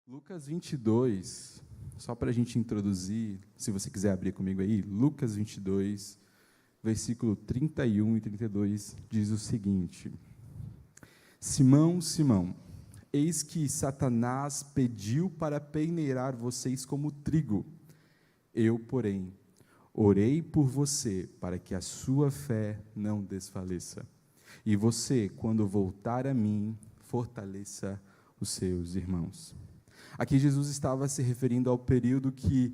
Lucas 22, só para a gente introduzir, se você quiser abrir comigo aí, Lucas 22, versículo 31 e 32, diz o seguinte: Simão, Simão, eis que Satanás pediu para peneirar vocês como trigo. Eu, porém, orei por você para que a sua fé não desfaleça. E você, quando voltar a mim, fortaleça os seus irmãos. Aqui Jesus estava se referindo ao período que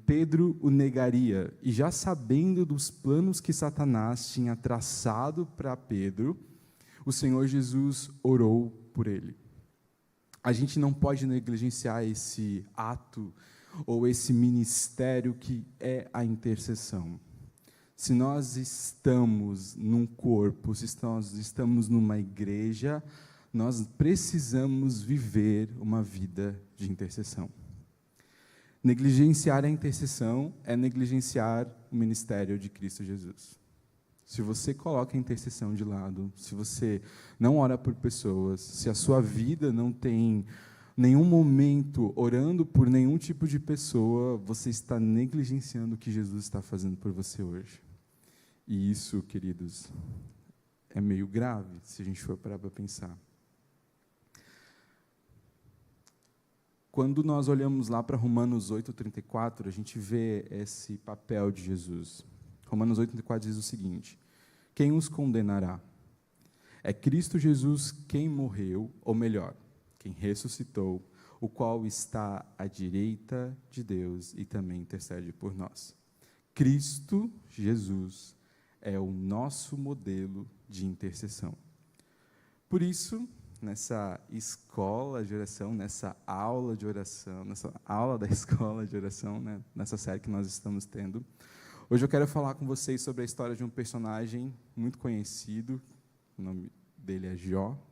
Pedro o negaria, e já sabendo dos planos que Satanás tinha traçado para Pedro, o Senhor Jesus orou por ele. A gente não pode negligenciar esse ato ou esse ministério que é a intercessão. Se nós estamos num corpo, se nós estamos numa igreja, nós precisamos viver uma vida de intercessão. Negligenciar a intercessão é negligenciar o ministério de Cristo Jesus. Se você coloca a intercessão de lado, se você não ora por pessoas, se a sua vida não tem nenhum momento orando por nenhum tipo de pessoa, você está negligenciando o que Jesus está fazendo por você hoje. E isso, queridos, é meio grave, se a gente for parar para pensar. Quando nós olhamos lá para Romanos 8:34, a gente vê esse papel de Jesus. Romanos 8:34 diz o seguinte: quem os condenará? É Cristo Jesus quem morreu, ou melhor, quem ressuscitou, o qual está à direita de Deus e também intercede por nós. Cristo Jesus é o nosso modelo de intercessão. Por isso, nessa escola de oração, nessa aula de oração, nessa aula da escola de oração, né, nessa série que nós estamos tendo, hoje eu quero falar com vocês sobre a história de um personagem muito conhecido, o nome dele é Jó,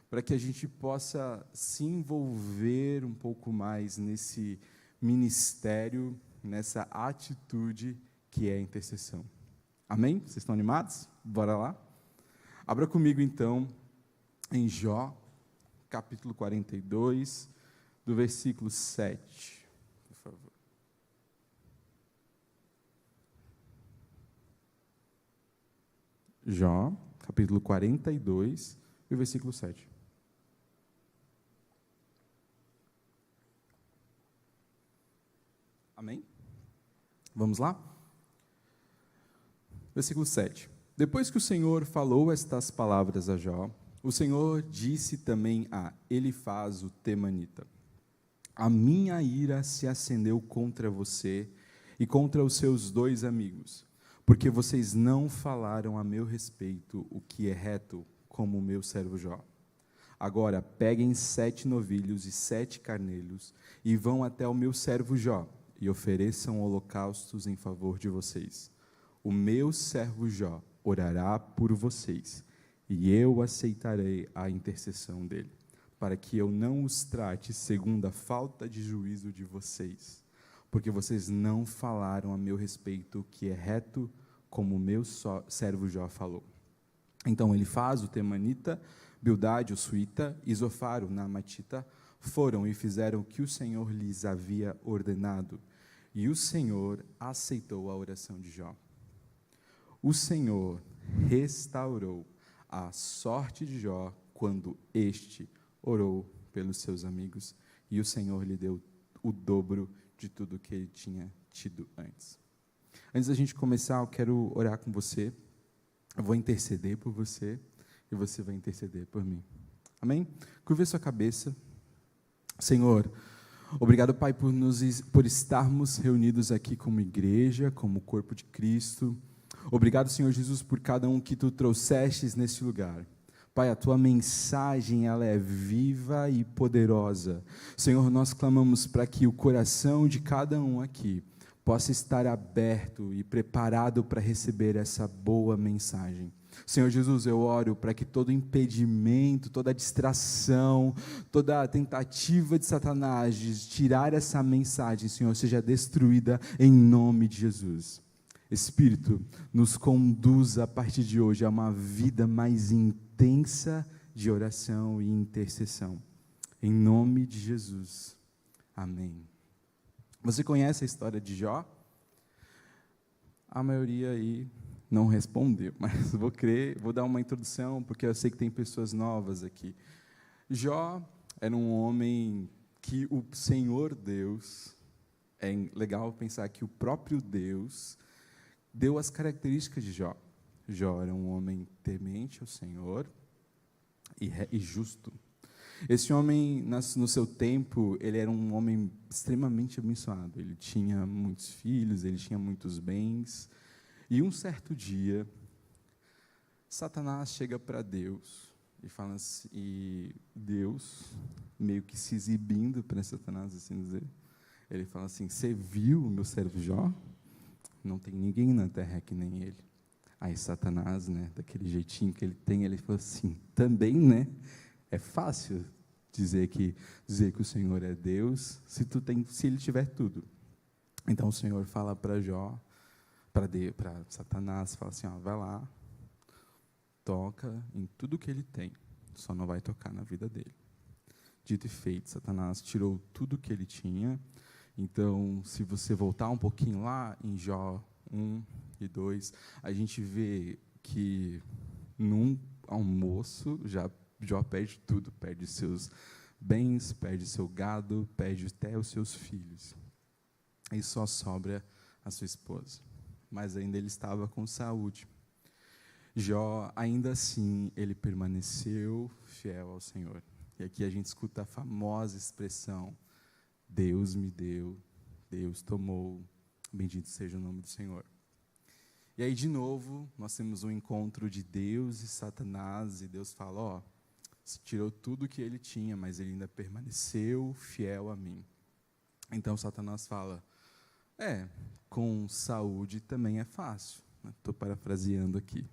para que a gente possa se envolver um pouco mais nesse ministério, nessa atitude que é a intercessão. Amém? Vocês estão animados? Bora lá? Abra comigo, então, em Jó, capítulo 42, do versículo 7, por favor. Jó, capítulo 42, e o versículo 7. Amém? Vamos lá? Versículo 7. Depois que o Senhor falou estas palavras a Jó, o Senhor disse também a Elifaz o temanita: a minha ira se acendeu contra você e contra os seus dois amigos, porque vocês não falaram a meu respeito o que é reto, como o meu servo Jó. Agora peguem 7 novilhos e 7 carneiros e vão até o meu servo Jó e ofereçam holocaustos em favor de vocês. O meu servo Jó orará por vocês, e eu aceitarei a intercessão dele, para que eu não os trate segundo a falta de juízo de vocês, porque vocês não falaram a meu respeito o que é reto, como o meu servo Jó falou. Então Elifaz o temanita, Bildade o suíta e Zofar o naamatita foram e fizeram o que o Senhor lhes havia ordenado, e o Senhor aceitou a oração de Jó. O Senhor restaurou a sorte de Jó quando este orou pelos seus amigos, e o Senhor lhe deu o dobro de tudo que ele tinha tido antes. Antes da gente começar, eu quero orar com você. Eu vou interceder por você e você vai interceder por mim. Amém? Curva a sua cabeça. Senhor, obrigado, Pai, por estarmos reunidos aqui como igreja, como corpo de Cristo. Obrigado, Senhor Jesus, por cada um que Tu trouxestes nesse lugar. Pai, a Tua mensagem, ela é viva e poderosa. Senhor, nós clamamos para que o coração de cada um aqui possa estar aberto e preparado para receber essa boa mensagem. Senhor Jesus, eu oro para que todo impedimento, toda distração, toda tentativa de Satanás de tirar essa mensagem, Senhor, seja destruída em nome de Jesus. Espírito, nos conduz a partir de hoje a uma vida mais intensa de oração e intercessão. Em nome de Jesus. Amém. Você conhece a história de Jó? A maioria aí não respondeu, mas vou dar uma introdução, porque eu sei que tem pessoas novas aqui. Jó era um homem que o Senhor Deus, é legal pensar que o próprio Deus deu as características de Jó. Jó era um homem temente ao Senhor e justo. Esse homem, no seu tempo, ele era um homem extremamente abençoado. Ele tinha muitos filhos, ele tinha muitos bens. E um certo dia, Satanás chega para Deus e fala assim, e Deus, meio que se exibindo para Satanás, assim dizer, ele fala assim: você viu o meu servo Jó? Não tem ninguém na terra que nem ele. Aí Satanás, né, daquele jeitinho que ele tem, ele falou assim: também, né? É fácil dizer que o Senhor é Deus se ele tiver tudo. Então o Senhor fala para Jó, para Satanás, fala assim: ó, vai lá, toca em tudo que ele tem, só não vai tocar na vida dele. Dito e feito, Satanás tirou tudo que ele tinha. Então, se você voltar um pouquinho lá em Jó 1 e 2, a gente vê que num almoço Jó perde tudo, perde seus bens, perde seu gado, perde até os seus filhos. E só sobra a sua esposa. Mas ainda ele estava com saúde. Jó, ainda assim, ele permaneceu fiel ao Senhor. E aqui a gente escuta a famosa expressão: Deus me deu, Deus tomou, bendito seja o nome do Senhor. E aí, de novo, nós temos um encontro de Deus e Satanás, e Deus fala: ó, você tirou tudo que ele tinha, mas ele ainda permaneceu fiel a mim. Então Satanás fala: com saúde também é fácil. Estou parafraseando aqui.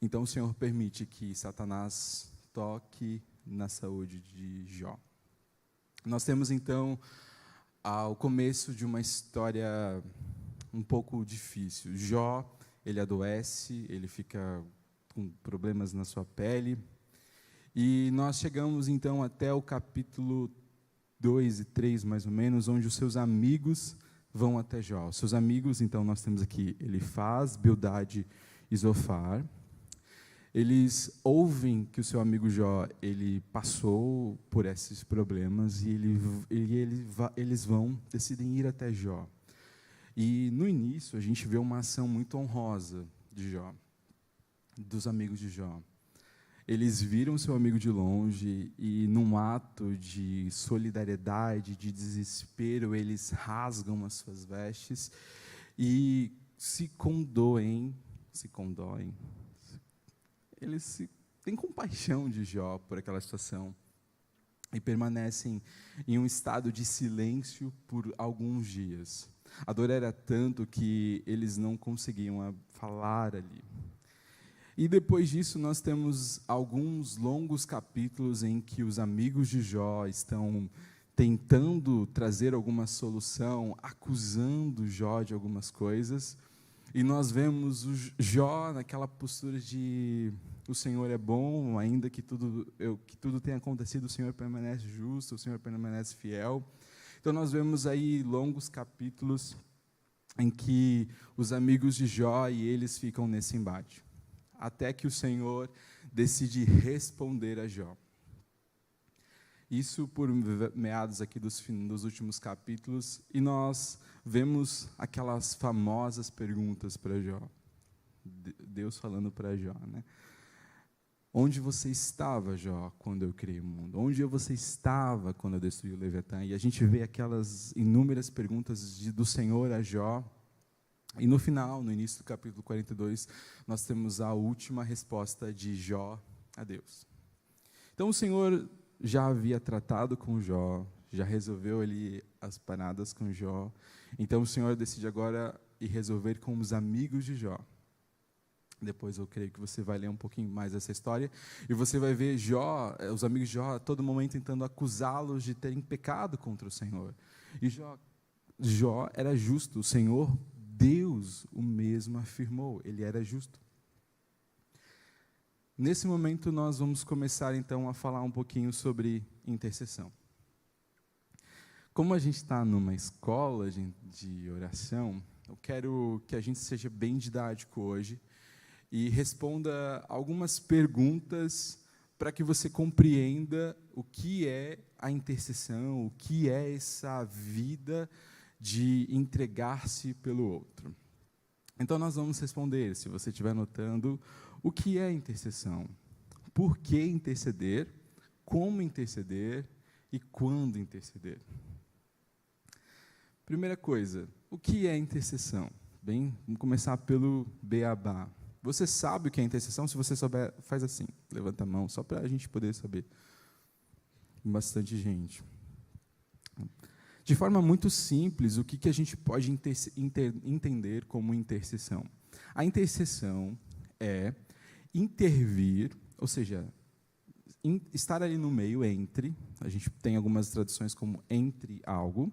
Então o Senhor permite que Satanás toque na saúde de Jó. Nós temos então o começo de uma história um pouco difícil. Jó, ele adoece, ele fica com problemas na sua pele. E nós chegamos então até o capítulo 2 e 3, mais ou menos, onde os seus amigos vão até Jó. Os seus amigos, então, nós temos aqui Elifaz, Bildade e Zofar. Eles ouvem que o seu amigo Jó, ele passou por esses problemas e eles decidem ir até Jó. E, no início, a gente vê uma ação muito honrosa de Jó, dos amigos de Jó. Eles viram seu amigo de longe e, num ato de solidariedade, de desespero, eles rasgam as suas vestes e se condoem. Eles têm compaixão de Jó por aquela situação e permanecem em um estado de silêncio por alguns dias. A dor era tanto que eles não conseguiam falar ali. E depois disso, nós temos alguns longos capítulos em que os amigos de Jó estão tentando trazer alguma solução, acusando Jó de algumas coisas. E nós vemos o Jó naquela postura de: o Senhor é bom, ainda que tudo tenha acontecido, o Senhor permanece justo, o Senhor permanece fiel. Então nós vemos aí longos capítulos em que os amigos de Jó e eles ficam nesse embate, até que o Senhor decide responder a Jó. Isso por meados aqui dos últimos capítulos, e nós vemos aquelas famosas perguntas para Jó. Deus falando para Jó, né? Onde você estava, Jó, quando eu criei o mundo? Onde você estava quando eu destruí o Leviatã? E a gente vê aquelas inúmeras perguntas do Senhor a Jó. E no final, no início do capítulo 42, nós temos a última resposta de Jó a Deus. Então o Senhor já havia tratado com Jó, já resolveu ali as paradas com Jó. Então o Senhor decide agora ir resolver com os amigos de Jó. Depois eu creio que você vai ler um pouquinho mais essa história e você vai ver Jó, os amigos de Jó a todo momento tentando acusá-los de terem pecado contra o Senhor. E Jó era justo, o Senhor, Deus, o mesmo afirmou, ele era justo. Nesse momento nós vamos começar então a falar um pouquinho sobre intercessão. Como a gente está numa escola de oração, eu quero que a gente seja bem didático hoje e responda algumas perguntas para que você compreenda o que é a intercessão, o que é essa vida de entregar-se pelo outro. Então, nós vamos responder, se você estiver anotando, o que é intercessão, por que interceder, como interceder e quando interceder. Primeira coisa, o que é intercessão? Bem, vamos começar pelo beabá. Você sabe o que é intercessão? Se você souber, faz assim, levanta a mão, só para a gente poder saber. Bastante gente. De forma muito simples, o que a gente pode entender como intercessão? A intercessão é intervir, ou seja, estar ali no meio, entre, a gente tem algumas traduções como entre algo,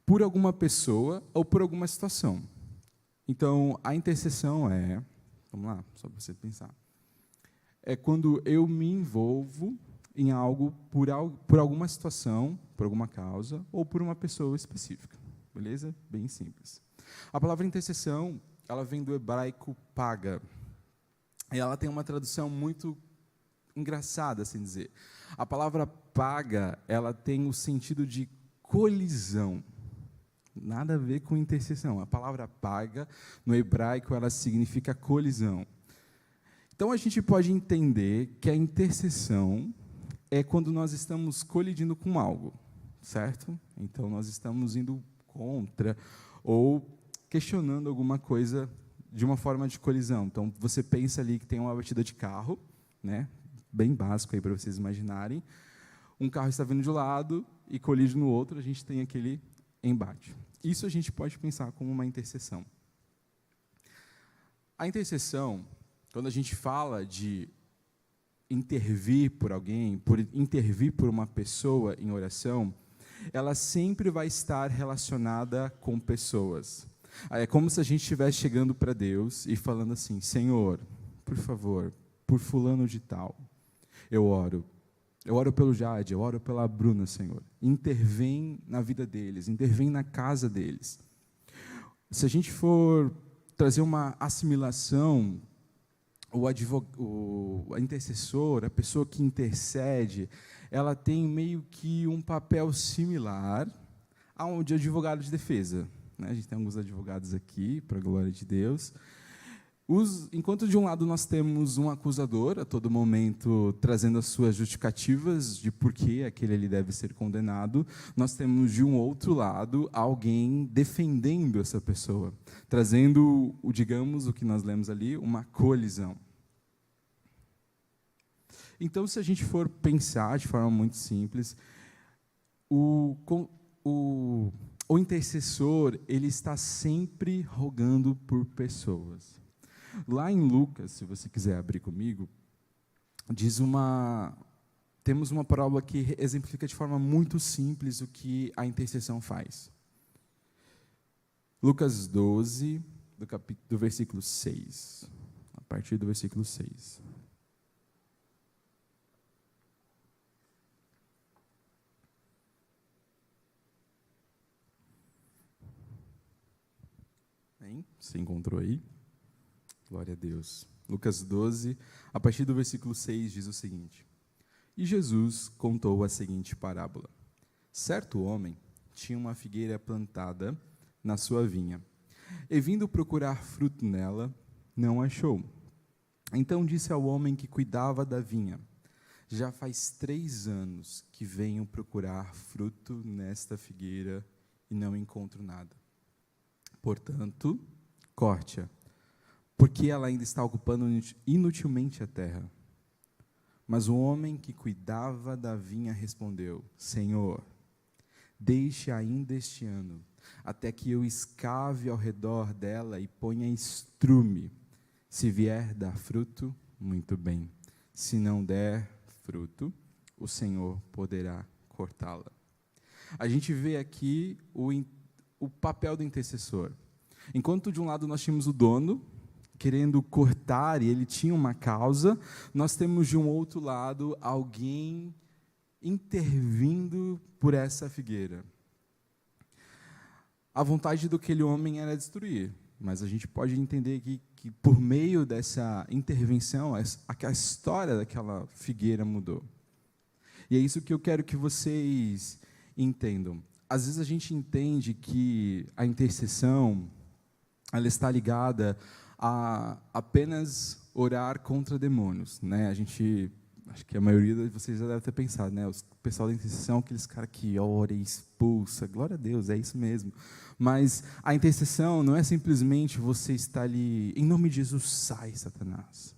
por alguma pessoa ou por alguma situação. Então, a intercessão vamos lá, só para você pensar, é quando eu me envolvo em algo por alguma situação, por alguma causa, ou por uma pessoa específica. Beleza? Bem simples. A palavra intercessão, ela vem do hebraico paga. E ela tem uma tradução muito engraçada, assim dizer. A palavra paga, ela tem o sentido de colisão. Nada a ver com intercessão. A palavra paga, no hebraico, ela significa colisão. Então, a gente pode entender que a intercessão é quando nós estamos colidindo com algo, certo? Então, nós estamos indo contra ou questionando alguma coisa de uma forma de colisão. Então, você pensa ali que tem uma batida de carro, né? Bem básico aí para vocês imaginarem. Um carro está vindo de um lado e colide no outro, a gente tem aquele embate. Isso a gente pode pensar como uma intercessão. A intercessão, quando a gente fala de intervir por alguém, por intervir por uma pessoa em oração, ela sempre vai estar relacionada com pessoas. É como se a gente estivesse chegando para Deus e falando assim: Senhor, por favor, por fulano de tal, eu oro pelo Jade, eu oro pela Bruna, Senhor. Intervém na vida deles, intervém na casa deles. Se a gente for trazer uma assimilação, a intercessor, a pessoa que intercede, ela tem meio que um papel similar ao de advogado de defesa. Né? A gente tem alguns advogados aqui, para a glória de Deus. Enquanto de um lado nós temos um acusador, a todo momento trazendo as suas justificativas de por que aquele ali deve ser condenado, nós temos de um outro lado alguém defendendo essa pessoa, trazendo, digamos, o que nós lemos ali, uma colisão. Então, se a gente for pensar de forma muito simples, o intercessor, ele está sempre rogando por pessoas. Lá em Lucas, se você quiser abrir comigo, temos uma parábola que exemplifica de forma muito simples o que a intercessão faz. Lucas 12, do versículo 6, a partir do versículo 6. Bem, você encontrou aí? Glória a Deus. Lucas 12, a partir do versículo 6, diz o seguinte: E Jesus contou a seguinte parábola. Certo homem tinha uma figueira plantada na sua vinha, e vindo procurar fruto nela, não achou. Então disse ao homem que cuidava da vinha: Já faz 3 anos que venho procurar fruto nesta figueira e não encontro nada. Portanto, corte-a, porque ela ainda está ocupando inutilmente a terra. Mas o homem que cuidava da vinha respondeu: Senhor, deixe ainda este ano, até que eu escave ao redor dela e ponha estrume. Se vier dar fruto, muito bem. Se não der fruto, o Senhor poderá cortá-la. A gente vê aqui o papel do intercessor. Enquanto de um lado nós tínhamos o dono, querendo cortar, e ele tinha uma causa, nós temos de um outro lado alguém intervindo por essa figueira. A vontade daquele homem era destruir, mas a gente pode entender que por meio dessa intervenção, a história daquela figueira mudou. E é isso que eu quero que vocês entendam. Às vezes a gente entende que a intercessão, ela está ligada a apenas orar contra demônios, né? Acho que a maioria de vocês já deve ter pensado, né? O pessoal da intercessão, aqueles caras que ora e expulsa, glória a Deus, é isso mesmo. Mas a intercessão não é simplesmente você estar ali, em nome de Jesus, sai, Satanás.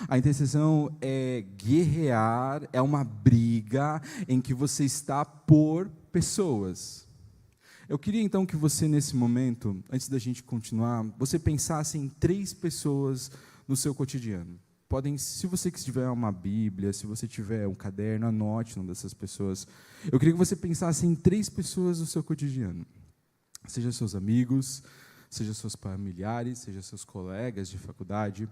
A intercessão é guerrear, é uma briga em que você está por pessoas. Eu queria então que você, nesse momento, antes da gente continuar, você pensasse em 3 pessoas no seu cotidiano. Se você tiver uma Bíblia, se você tiver um caderno, anote o nome dessas pessoas. Eu queria que você pensasse em 3 pessoas no seu cotidiano. Seja seus amigos, seja seus familiares, seja seus colegas de faculdade.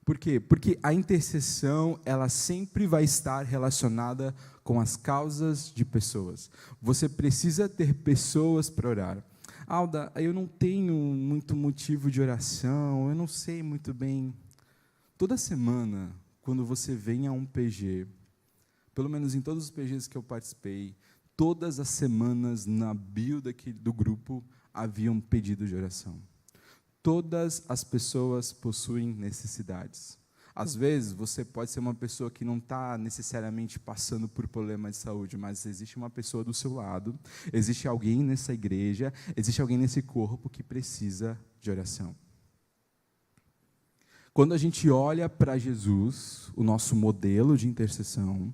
Por quê? Porque a intercessão, ela sempre vai estar relacionada com as causas de pessoas. Você precisa ter pessoas para orar. Alda, eu não tenho muito motivo de oração, eu não sei muito bem. Toda semana, quando você vem a um PG, pelo menos em todos os PGs que eu participei, todas as semanas na bio do grupo havia um pedido de oração. Todas as pessoas possuem necessidades. Às vezes, você pode ser uma pessoa que não está necessariamente passando por problema de saúde, mas existe uma pessoa do seu lado, existe alguém nessa igreja, existe alguém nesse corpo que precisa de oração. Quando a gente olha para Jesus, o nosso modelo de intercessão,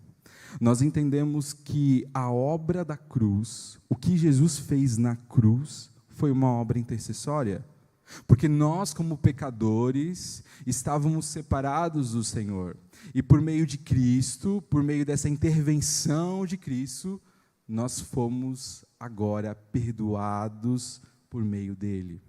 nós entendemos que a obra da cruz, o que Jesus fez na cruz, foi uma obra intercessória. Porque nós, como pecadores, estávamos separados do Senhor. E por meio de Cristo, por meio dessa intervenção de Cristo, nós fomos agora perdoados por meio dele.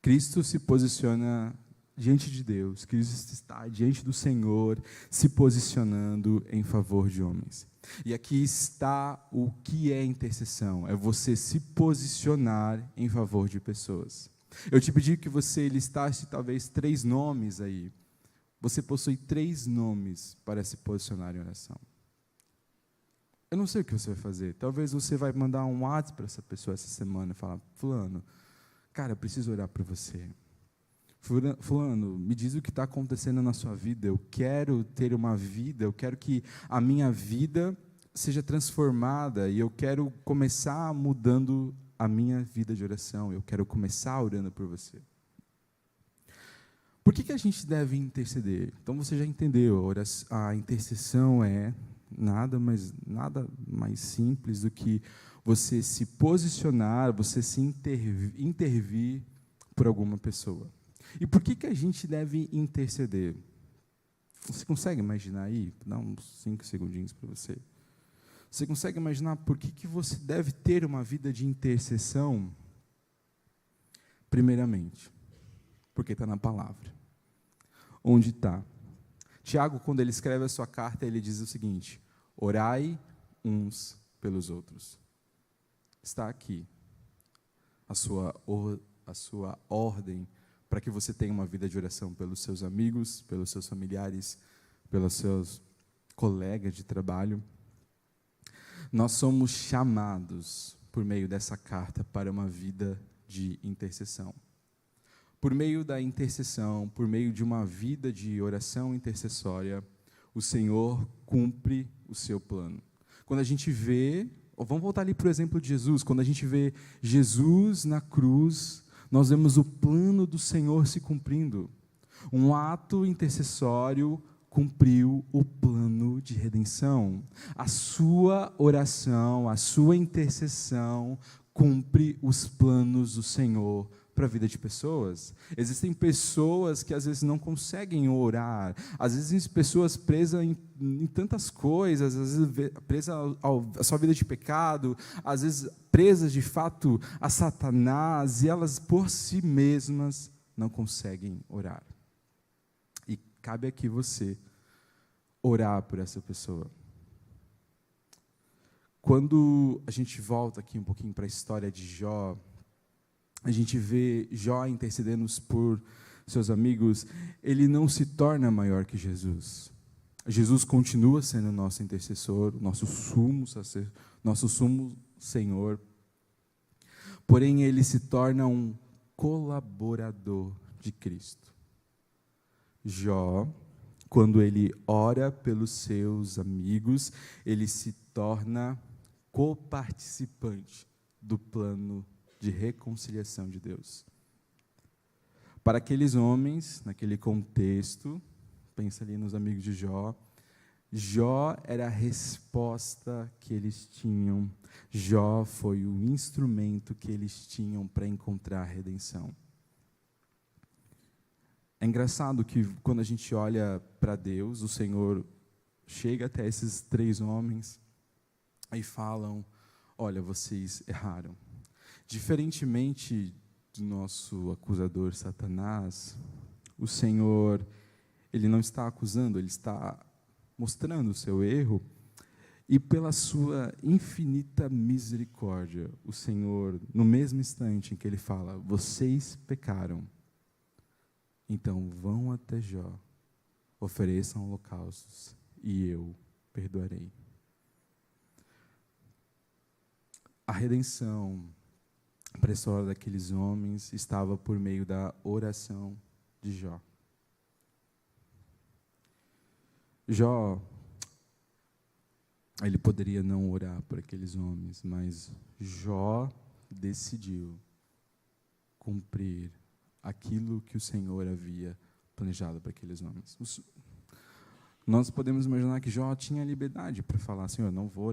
Cristo se posiciona diante de Deus, Cristo está diante do Senhor, se posicionando em favor de homens. E aqui está o que é intercessão, é você se posicionar em favor de pessoas. Eu te pedi que você listasse talvez 3 nomes aí. Você possui 3 nomes para se posicionar em oração. Eu não sei o que você vai fazer, talvez você vai mandar um WhatsApp para essa pessoa essa semana e falar, fulano, cara, eu preciso orar por você. Fulano, me diz o que está acontecendo na sua vida, eu quero ter uma vida, eu quero que a minha vida seja transformada e eu quero começar mudando a minha vida de oração, eu quero começar orando por você. Por que a gente deve interceder? Então você já entendeu, a intercessão é nada mais simples do que você se posicionar, você se intervir por alguma pessoa. E por que a gente deve interceder? Você consegue imaginar aí? Vou dar uns 5 segundinhos para você. Você consegue imaginar por que você deve ter uma vida de intercessão? Primeiramente, porque está na palavra. Onde está? Tiago, quando ele escreve a sua carta, ele diz o seguinte, orai uns pelos outros. Está aqui a sua ordem para que você tenha uma vida de oração pelos seus amigos, pelos seus familiares, pelos seus colegas de trabalho. Nós somos chamados, por meio dessa carta, para uma vida de intercessão. Por meio da intercessão, por meio de uma vida de oração intercessória, o Senhor cumpre o seu plano. Quando a gente vê, vamos voltar ali para o exemplo de Jesus, quando a gente vê Jesus na cruz, nós vemos o plano do Senhor se cumprindo. Um ato intercessório cumpriu o plano de redenção. A sua oração, a sua intercessão cumpre os planos do Senhor para a vida de pessoas. Existem pessoas que às vezes não conseguem orar, às vezes pessoas presas em tantas coisas, às vezes presas à sua vida de pecado, às vezes presas de fato a Satanás, e elas por si mesmas não conseguem orar. E cabe aqui você orar por essa pessoa. Quando a gente volta aqui um pouquinho para a história de Jó, a gente vê Jó intercedendo por seus amigos, ele não se torna maior que Jesus. Jesus continua sendo nosso intercessor, nosso sumo Senhor, porém ele se torna um colaborador de Cristo. Jó, quando ele ora pelos seus amigos, ele se torna coparticipante do plano de reconciliação de Deus. Para aqueles homens, naquele contexto, pensa ali nos amigos de Jó, Jó era a resposta que eles tinham, Jó foi o instrumento que eles tinham para encontrar a redenção. É engraçado que quando a gente olha para Deus, o Senhor chega até esses 3 homens e falam, olha, vocês erraram. Diferentemente do nosso acusador Satanás, o Senhor, ele não está acusando, ele está mostrando o seu erro, e pela sua infinita misericórdia, o Senhor, no mesmo instante em que ele fala, vocês pecaram, então vão até Jó, ofereçam holocaustos, e eu perdoarei. A redenção para a história daqueles homens estava por meio da oração de Jó. Jó, ele poderia não orar por aqueles homens, mas Jó decidiu cumprir aquilo que o Senhor havia planejado para aqueles homens. Nós podemos imaginar que Jó tinha liberdade para falar, Senhor, não vou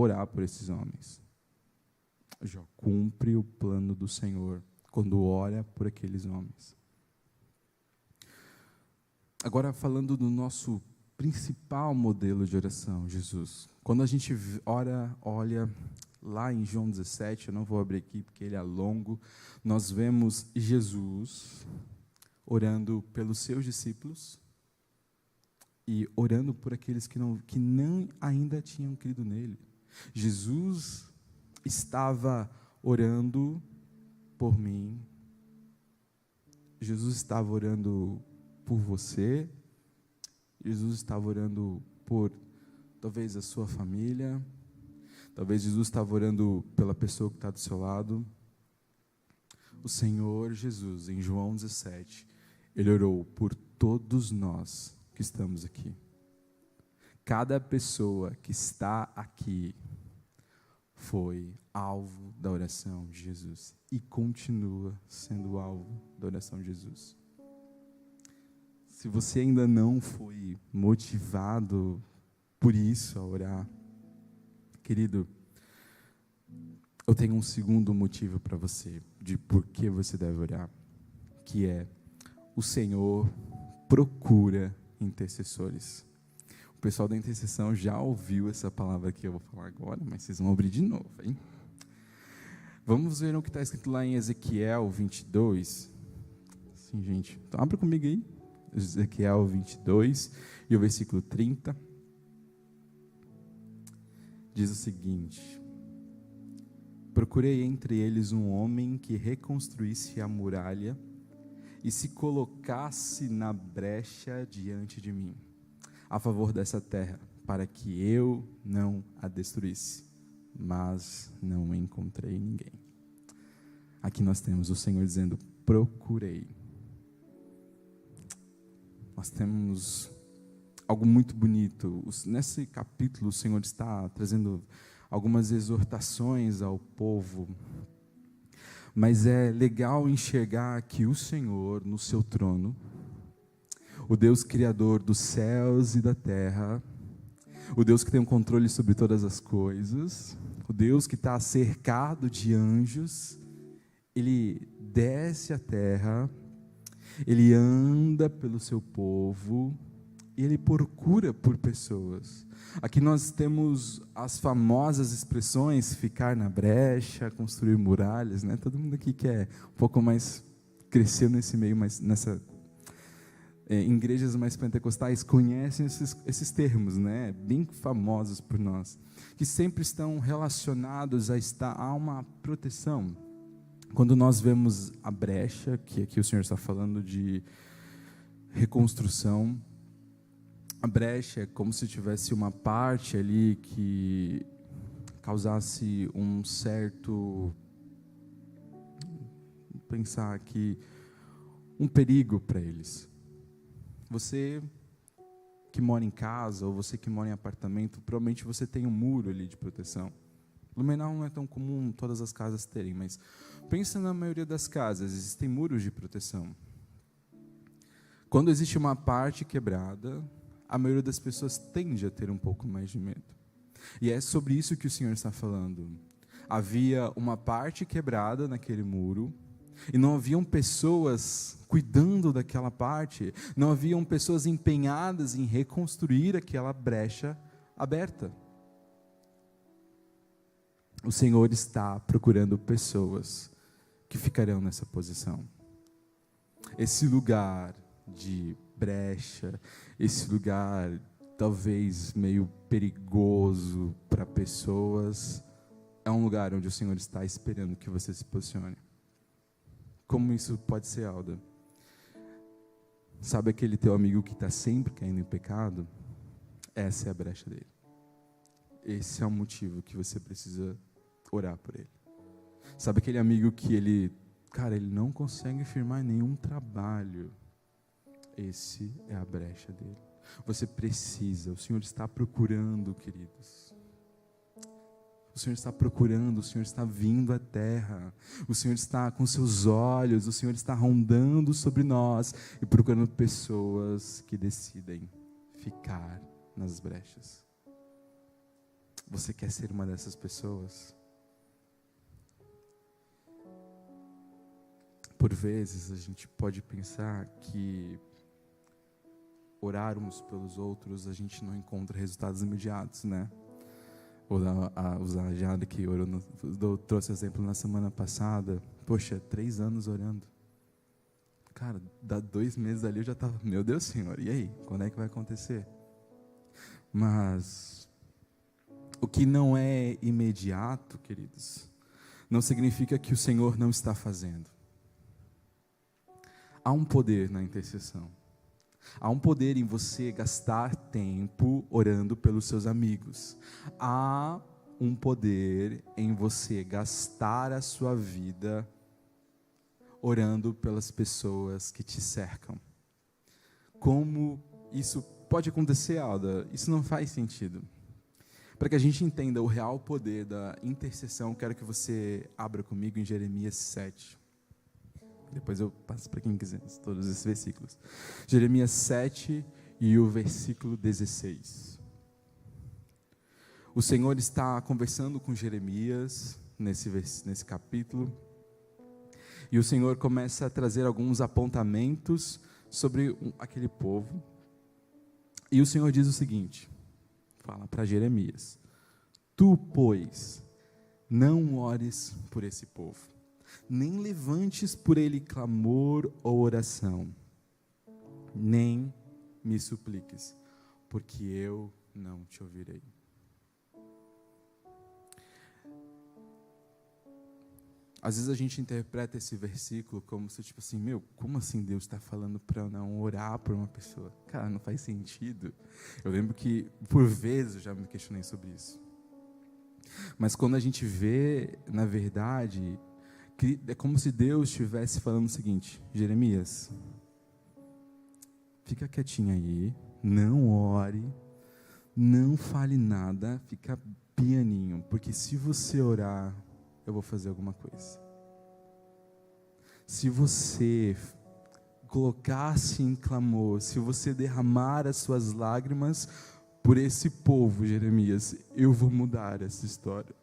orar por esses homens. Jó cumpre o plano do Senhor quando ora por aqueles homens. Agora, falando do nosso principal modelo de oração, Jesus. Quando a gente olha lá em João 17, eu não vou abrir aqui porque ele é longo, nós vemos Jesus orando pelos seus discípulos e orando por aqueles que não ainda tinham crido nele. Jesus estava orando por mim, Jesus estava orando por você, Jesus estava orando por talvez a sua família, talvez Jesus estava orando pela pessoa que está do seu lado. O Senhor Jesus, em João 17, ele orou por todos nós que estamos aqui. Cada pessoa que está aqui foi alvo da oração de Jesus e continua sendo alvo da oração de Jesus. Se você ainda não foi motivado por isso a orar, querido, eu tenho um segundo motivo para você, de por que você deve orar, que é, o Senhor procura intercessores. O pessoal da intercessão já ouviu essa palavra que eu vou falar agora, mas vocês vão abrir de novo, hein? Vamos ver o que está escrito lá em Ezequiel 22. Sim, gente, então abre comigo aí. Ezequiel 22 e o versículo 30 diz o seguinte: procurei entre eles um homem que reconstruísse a muralha e se colocasse na brecha diante de mim, a favor dessa terra, para que eu não a destruísse, mas não encontrei ninguém. Aqui nós temos o Senhor dizendo, procurei. Nós temos algo muito bonito. Nesse capítulo, o Senhor está trazendo algumas exortações ao povo, mas é legal enxergar que o Senhor, no seu trono, o Deus criador dos céus e da terra, o Deus que tem um controle sobre todas as coisas, o Deus que está cercado de anjos, ele desce à terra, ele anda pelo seu povo e ele procura por pessoas. Aqui nós temos as famosas expressões, ficar na brecha, construir muralhas, né? Todo mundo aqui quer um pouco mais, cresceu nesse meio, mas em igrejas mais pentecostais conhecem esses termos, né, bem famosos por nós, que sempre estão relacionados a uma proteção. Quando nós vemos a brecha, que aqui o Senhor está falando de reconstrução, a brecha é como se tivesse uma parte ali que causasse um certo, pensar aqui, um perigo para eles. Você que mora em casa, ou você que mora em apartamento, provavelmente você tem um muro ali de proteção. Blumenau não é tão comum todas as casas terem, mas pensa na maioria das casas, existem muros de proteção. Quando existe uma parte quebrada, a maioria das pessoas tende a ter um pouco mais de medo. E é sobre isso que o Senhor está falando. Havia uma parte quebrada naquele muro, e não haviam pessoas cuidando daquela parte, não haviam pessoas empenhadas em reconstruir aquela brecha aberta. O Senhor está procurando pessoas que ficarão nessa posição. Esse lugar de brecha, esse lugar talvez meio perigoso para pessoas, é um lugar onde o Senhor está esperando que você se posicione. Como isso pode ser, Alda? Sabe aquele teu amigo que está sempre caindo em pecado? Essa é a brecha dele. Esse é o motivo que você precisa orar por ele. Sabe aquele amigo que ele não consegue firmar nenhum trabalho? Esse é a brecha dele. Você precisa, o Senhor está procurando, queridos. O Senhor está procurando, o Senhor está vindo à terra, o Senhor está com seus olhos, o Senhor está rondando sobre nós e procurando pessoas que decidem ficar nas brechas. Você quer ser uma dessas pessoas? Por vezes a gente pode pensar que orar uns pelos outros a gente não encontra resultados imediatos, né? Usar a Jada que orou, trouxe exemplo na semana passada. Poxa, 3 anos orando. Cara, dá 2 meses ali eu já estava, meu Deus, Senhor, e aí? Quando é que vai acontecer? Mas o que não é imediato, queridos, não significa que o Senhor não está fazendo. Há um poder na intercessão. Há um poder em você gastar tempo orando pelos seus amigos. Há um poder em você gastar a sua vida orando pelas pessoas que te cercam. Como isso pode acontecer, Alda? Isso não faz sentido. Para que a gente entenda o real poder da intercessão, quero que você abra comigo em Jeremias 7. Depois eu passo para quem quiser todos esses versículos. Jeremias 7 e o versículo 16. O Senhor está conversando com Jeremias nesse capítulo. E o Senhor começa a trazer alguns apontamentos sobre aquele povo. E o Senhor diz o seguinte, fala para Jeremias: Tu, pois, não ores por esse povo, nem levantes por ele clamor ou oração, nem me supliques, porque eu não te ouvirei. Às vezes a gente interpreta esse versículo como se, tipo assim, como assim Deus está falando para eu não orar por uma pessoa? Cara, não faz sentido. Eu lembro que, por vezes, eu já me questionei sobre isso. Mas quando a gente vê, na verdade, que é como se Deus estivesse falando o seguinte: Jeremias, fica quietinho aí, não ore, não fale nada, fica pianinho, porque se você orar, eu vou fazer alguma coisa. Se você colocar-se em clamor, se você derramar as suas lágrimas por esse povo, Jeremias, eu vou mudar essa história.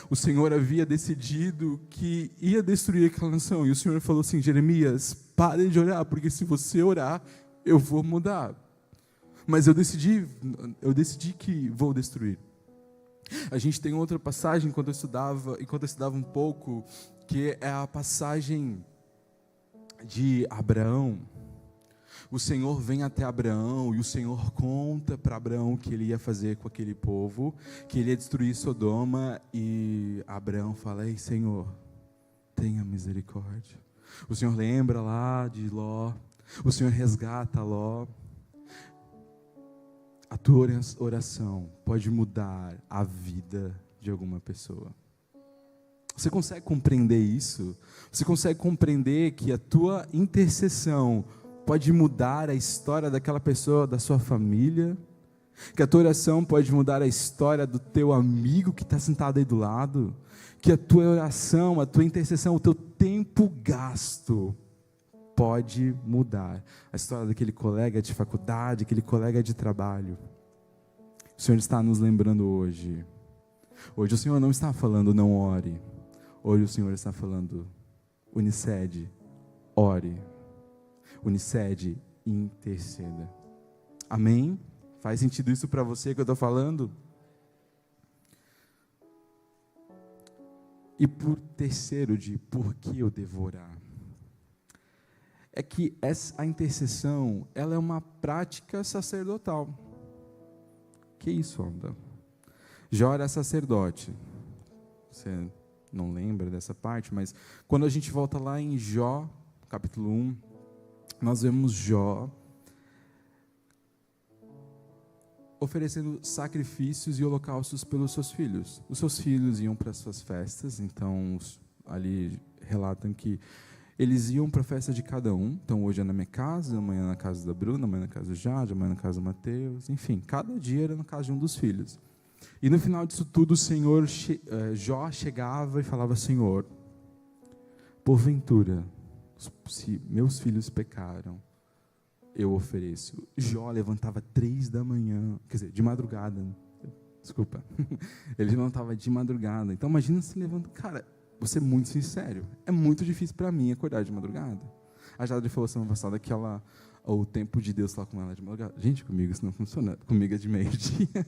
O Senhor havia decidido que ia destruir aquela nação, e o Senhor falou assim: Jeremias, pare de orar, porque se você orar, eu vou mudar. Mas eu decidi que vou destruir. A gente tem outra passagem, enquanto eu estudava um pouco, que é a passagem de Abraão. O Senhor vem até Abraão e o Senhor conta para Abraão o que ele ia fazer com aquele povo, que ele ia destruir Sodoma, e Abraão fala: ei, Senhor, tenha misericórdia. O Senhor lembra lá de Ló, o Senhor resgata Ló. A tua oração pode mudar a vida de alguma pessoa. Você consegue compreender isso? Você consegue compreender que a tua intercessão pode mudar a história daquela pessoa, da sua família? Que a tua oração pode mudar a história do teu amigo que está sentado aí do lado? Que a tua oração, a tua intercessão, o teu tempo gasto pode mudar a história daquele colega de faculdade, aquele colega de trabalho. O Senhor está nos lembrando hoje. Hoje o Senhor não está falando não ore. Hoje o Senhor está falando unicede, ore. Unicede, interceda. Amém? Faz sentido isso para você que eu estou falando? E por terceiro, de por que eu devo orar? É que a intercessão, ela é uma prática sacerdotal. Que isso, Alda? Jó era sacerdote. Você não lembra dessa parte, mas quando a gente volta lá em Jó, capítulo 1, nós vemos Jó oferecendo sacrifícios e holocaustos pelos seus filhos. Os seus filhos iam para as suas festas, então ali relatam que eles iam para a festa de cada um. Então hoje é na minha casa, amanhã na casa da Bruna, amanhã na casa do Jade, amanhã na casa do Mateus, enfim, cada dia era na casa de um dos filhos. E no final disso tudo, o Senhor, Jó chegava e falava: Senhor, porventura, se meus filhos pecaram, eu ofereço. Jó levantava 3 da manhã, quer dizer, de madrugada, desculpa, ele levantava de madrugada. Então imagina se levanta, cara, vou ser muito sincero, é muito difícil para mim acordar de madrugada. A Jade falou semana passada que o tempo de Deus fala com ela de madrugada. Gente, comigo isso não funciona, comigo é de meio-dia.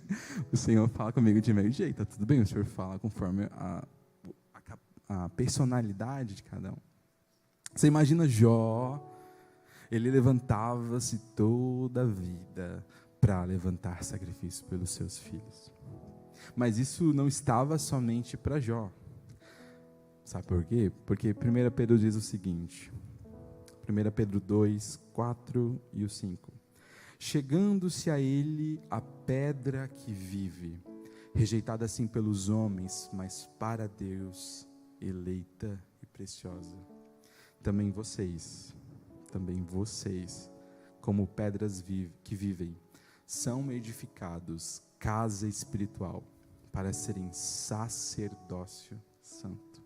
O Senhor fala comigo de meio-dia, e tá tudo bem, o Senhor fala conforme a personalidade de cada um. Você imagina Jó, ele levantava-se toda a vida para levantar sacrifício pelos seus filhos. Mas isso não estava somente para Jó. Sabe por quê? Porque 1 Pedro diz o seguinte, 1 Pedro 2, 4 e o 5. Chegando-se a ele a pedra que vive, rejeitada assim pelos homens, mas para Deus eleita e preciosa. Também vocês, como pedras que vivem, são edificados casa espiritual para serem sacerdócio santo,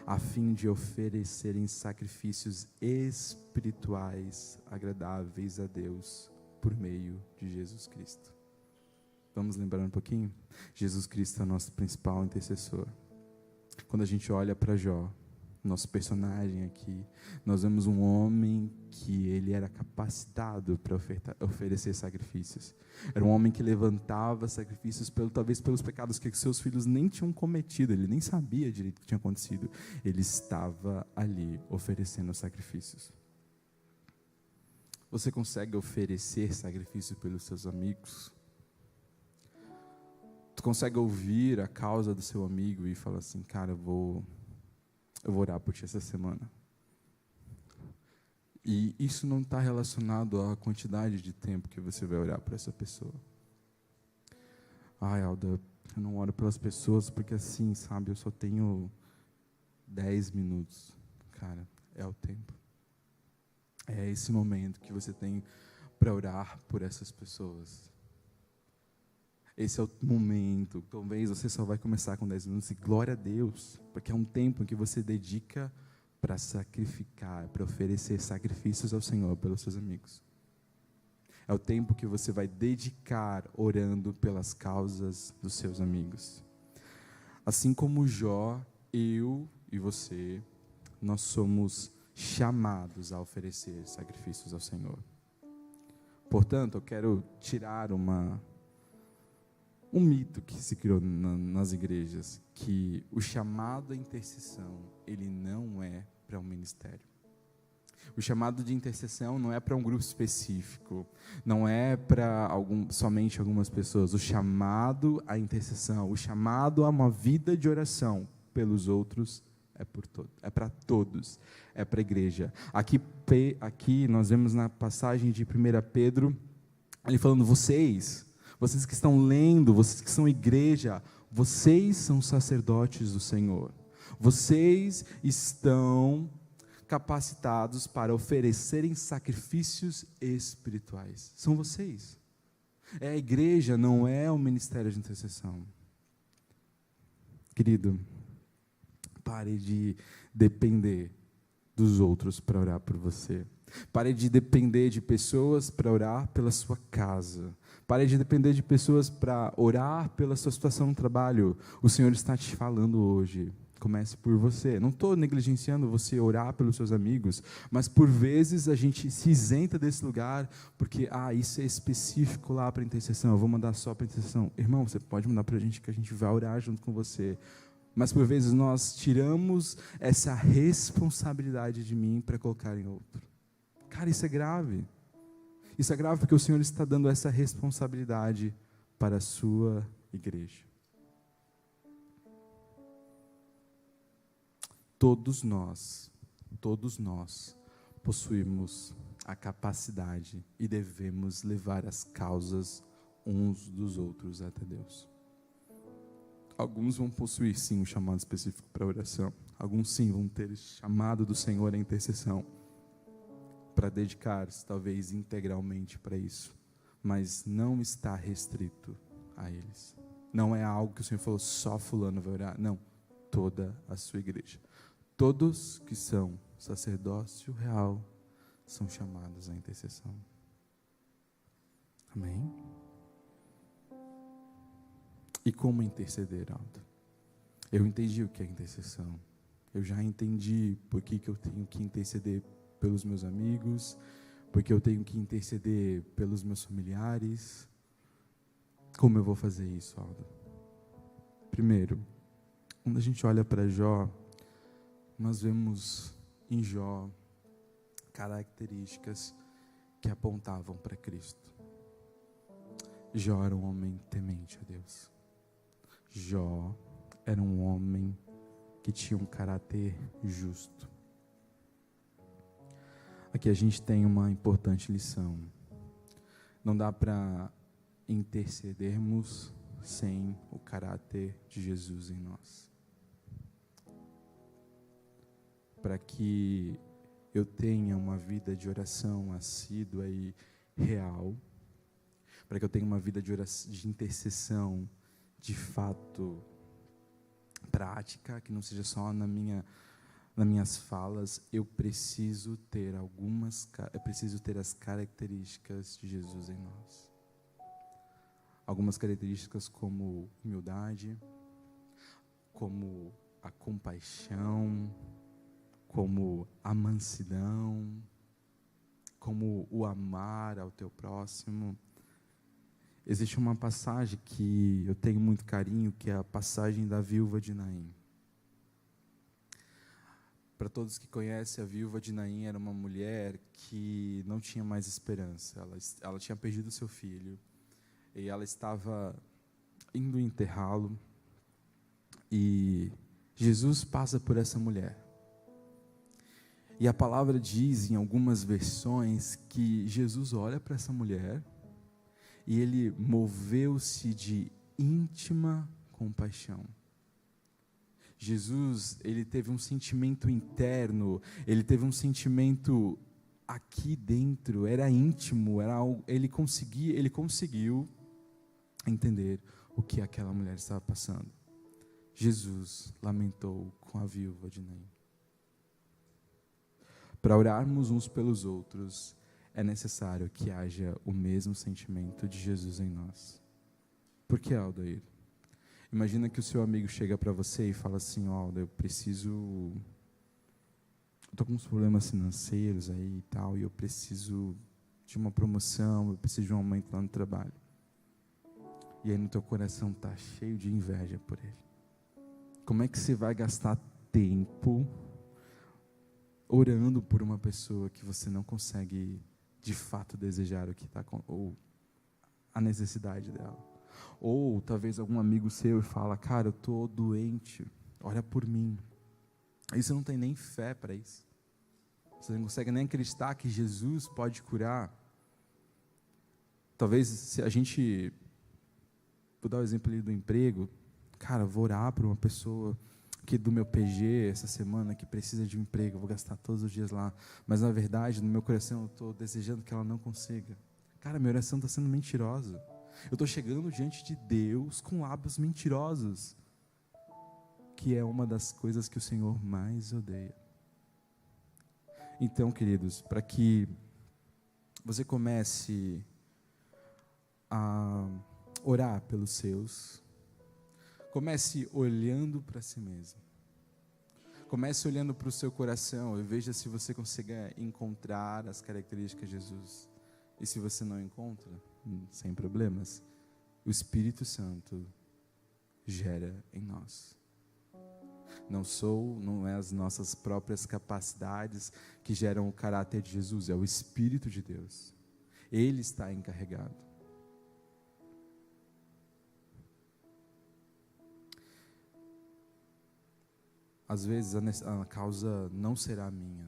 a fim de oferecerem sacrifícios espirituais agradáveis a Deus por meio de Jesus Cristo. Vamos lembrar um pouquinho? Jesus Cristo é o nosso principal intercessor. Quando a gente olha para Jó, nosso personagem aqui, nós vemos um homem que ele era capacitado para oferecer sacrifícios. Era um homem que levantava sacrifícios talvez pelos pecados que seus filhos nem tinham cometido, ele nem sabia direito o que tinha acontecido. Ele estava ali oferecendo sacrifícios. Você consegue oferecer sacrifício pelos seus amigos? Tu consegue ouvir a causa do seu amigo e falar assim: cara, eu vou orar por ti essa semana. E isso não está relacionado à quantidade de tempo que você vai orar por essa pessoa. Ai, Alda, eu não oro pelas pessoas porque assim, sabe, eu só tenho 10 minutos. Cara, é o tempo. É esse momento que você tem para orar por essas pessoas. Esse é o momento. Talvez você só vai começar com 10 minutos e glória a Deus, porque é um tempo em que você dedica para sacrificar, para oferecer sacrifícios ao Senhor pelos seus amigos. É o tempo que você vai dedicar orando pelas causas dos seus amigos. Assim como Jó, eu e você, nós somos chamados a oferecer sacrifícios ao Senhor. Portanto, eu quero tirar um mito que se criou nas igrejas, que o chamado à intercessão, ele não é para um ministério. O chamado de intercessão não é para um grupo específico, não é para somente algumas pessoas. O chamado à intercessão, o chamado a uma vida de oração pelos outros é para todos, é para a igreja. Aqui nós vemos na passagem de 1 Pedro, ele falando, vocês que estão lendo, vocês que são igreja, vocês são sacerdotes do Senhor. Vocês estão capacitados para oferecerem sacrifícios espirituais. São vocês. É a igreja, não é o ministério de intercessão. Querido, pare de depender dos outros para orar por você. Pare de depender de pessoas para orar pela sua casa. Pare de depender de pessoas para orar pela sua situação no trabalho. O Senhor está te falando hoje. Comece por você. Não estou negligenciando você orar pelos seus amigos, mas por vezes a gente se isenta desse lugar, porque, isso é específico lá para intercessão, eu vou mandar só para intercessão. Irmão, você pode mandar para a gente que a gente vai orar junto com você. Mas por vezes nós tiramos essa responsabilidade de mim para colocar em outro. Cara, isso é grave. Isso é grave porque o Senhor está dando essa responsabilidade para a sua igreja. Todos nós possuímos a capacidade e devemos levar as causas uns dos outros até Deus. Alguns vão possuir sim um chamado específico para oração. Alguns sim vão ter chamado do Senhor à intercessão, para dedicar-se talvez integralmente para isso. Mas não está restrito a eles. Não é algo que o Senhor falou, só fulano vai orar. Não, toda a sua igreja. Todos que são sacerdócio real são chamados à intercessão. Amém? E como interceder, Aldo? Eu entendi o que é intercessão. Eu já entendi por que eu tenho que interceder pelos meus amigos, porque eu tenho que interceder pelos meus familiares. Como eu vou fazer isso, Aldo? Primeiro, quando a gente olha para Jó, nós vemos em Jó características que apontavam para Cristo. Jó era um homem temente a Deus. Jó era um homem que tinha um caráter justo. Aqui a gente tem uma importante lição. Não dá para intercedermos sem o caráter de Jesus em nós. Para que eu tenha uma vida de oração assídua e real, para que eu tenha uma vida de oração, de intercessão, de fato, prática, que não seja só nas minhas falas, eu preciso ter as características de Jesus em nós. Algumas características como humildade, como a compaixão, como a mansidão, como o amar ao teu próximo. Existe uma passagem que eu tenho muito carinho, que é a passagem da viúva de Naim. Para todos que conhecem, a viúva de Naim era uma mulher que não tinha mais esperança. Ela tinha perdido seu filho e ela estava indo enterrá-lo. E Jesus passa por essa mulher. E a palavra diz em algumas versões que Jesus olha para essa mulher e ele moveu-se de íntima compaixão. Jesus, ele teve um sentimento interno, ele teve um sentimento aqui dentro, era íntimo, era algo, ele conseguiu entender o que aquela mulher estava passando. Jesus lamentou com a viúva de Naim. Para orarmos uns pelos outros, é necessário que haja o mesmo sentimento de Jesus em nós. Por que, Aldair? Imagina que o seu amigo chega para você e fala assim, Aldo, eu estou com uns problemas financeiros aí e tal, e eu preciso de uma promoção, eu preciso de um aumento lá no trabalho. E aí no teu coração está cheio de inveja por ele. Como é que você vai gastar tempo orando por uma pessoa que você não consegue de fato desejar o que está ou a necessidade dela. Ou talvez algum amigo seu fala, cara, eu estou doente, ora por mim. Aí você não tem nem fé para isso. Você não consegue nem acreditar que Jesus pode curar. Talvez se a gente, vou dar o exemplo ali do emprego, cara, eu vou orar por uma pessoa que do meu PG essa semana que precisa de um emprego, eu vou gastar todos os dias lá, mas na verdade no meu coração eu estou desejando que ela não consiga. Cara, minha oração está sendo mentirosa. Eu estou chegando diante de Deus com lábios mentirosos, que é uma das coisas que o Senhor mais odeia. Então, queridos, para que você comece a orar pelos seus, comece olhando para si mesmo. Comece olhando para o seu coração e veja se você consegue encontrar as características de Jesus. E se você não encontra, sem problemas, o Espírito Santo gera em nós. Não é as nossas próprias capacidades que geram o caráter de Jesus, é o Espírito de Deus. Ele está encarregado. Às vezes a causa não será minha,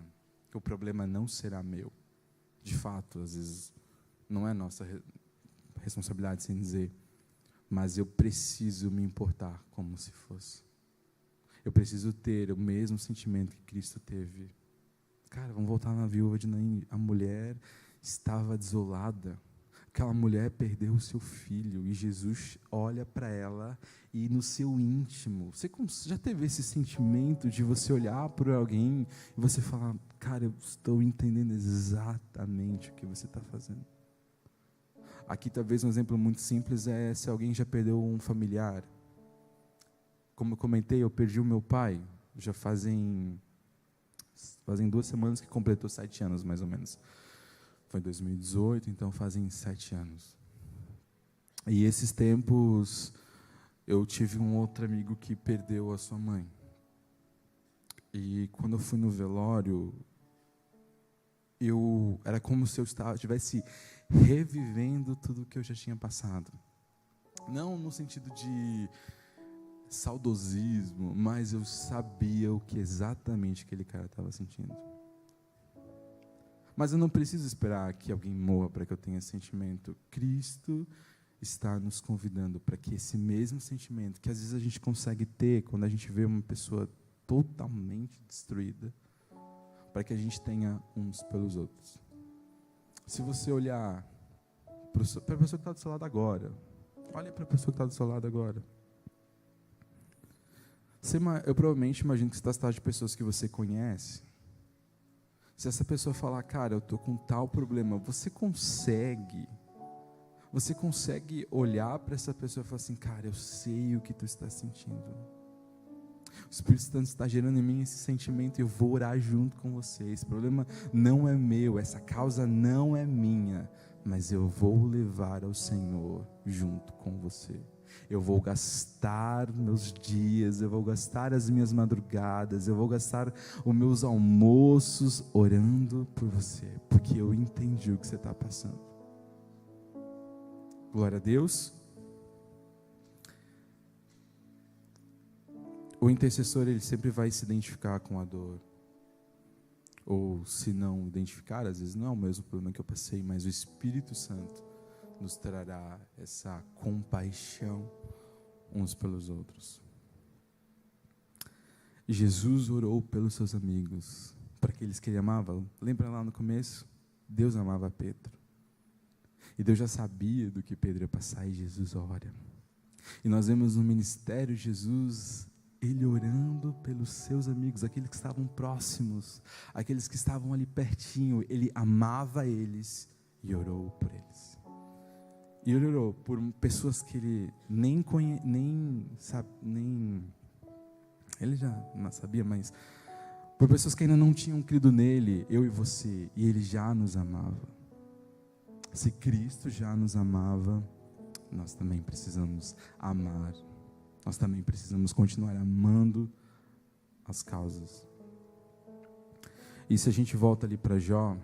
o problema não será meu. De fato, às vezes não é nossa responsabilidade, sem dizer, mas eu preciso me importar como se fosse. Eu preciso ter o mesmo sentimento que Cristo teve. Cara, vamos voltar na viúva de Naim. A mulher estava desolada. Aquela mulher perdeu o seu filho e Jesus olha para ela e no seu íntimo, você já teve esse sentimento de você olhar para alguém e você falar, cara, eu estou entendendo exatamente o que você está fazendo. Aqui talvez um exemplo muito simples é se alguém já perdeu um familiar. Como eu comentei, eu perdi o meu pai, já fazem 2 semanas que completou 7 anos mais ou menos. Foi em 2018, então fazem 7 anos. E esses tempos, eu tive um outro amigo que perdeu a sua mãe. E quando eu fui no velório, era como se eu estivesse revivendo tudo que eu já tinha passado. Não no sentido de saudosismo, mas eu sabia o que exatamente aquele cara estava sentindo. Mas eu não preciso esperar que alguém morra para que eu tenha esse sentimento. Cristo está nos convidando para que esse mesmo sentimento, que às vezes a gente consegue ter quando a gente vê uma pessoa totalmente destruída, para que a gente tenha uns pelos outros. Se você olhar para a pessoa que está do seu lado agora, olhe para a pessoa que está do seu lado agora. Eu provavelmente imagino que você está cidade de pessoas que você conhece. Se essa pessoa falar, cara, eu estou com tal problema, você consegue olhar para essa pessoa e falar assim, cara, eu sei o que tu está sentindo. O Espírito Santo está gerando em mim esse sentimento e eu vou orar junto com você. Esse problema não é meu, essa causa não é minha, mas eu vou levar ao Senhor junto com você. Eu vou gastar meus dias, eu vou gastar as minhas madrugadas, eu vou gastar os meus almoços orando por você, porque eu entendi o que você está passando. Glória a Deus. O intercessor, ele sempre vai se identificar com a dor. Ou se não identificar, às vezes não é o mesmo problema que eu passei, mas o Espírito Santo nos trará essa compaixão uns pelos outros. Jesus orou pelos seus amigos, para aqueles que ele amava. Lembra lá no começo? Deus amava Pedro. E Deus já sabia do que Pedro ia passar e Jesus ora. E nós vemos no ministério de Jesus, ele orando pelos seus amigos, aqueles que estavam próximos, aqueles que estavam ali pertinho. Ele amava eles e orou por eles. E ele orou por pessoas que ele ele já não sabia, mas por pessoas que ainda não tinham crido nele, eu e você, e ele já nos amava. Se Cristo já nos amava, nós também precisamos amar, nós também precisamos continuar amando as causas. E se a gente volta ali para Jó,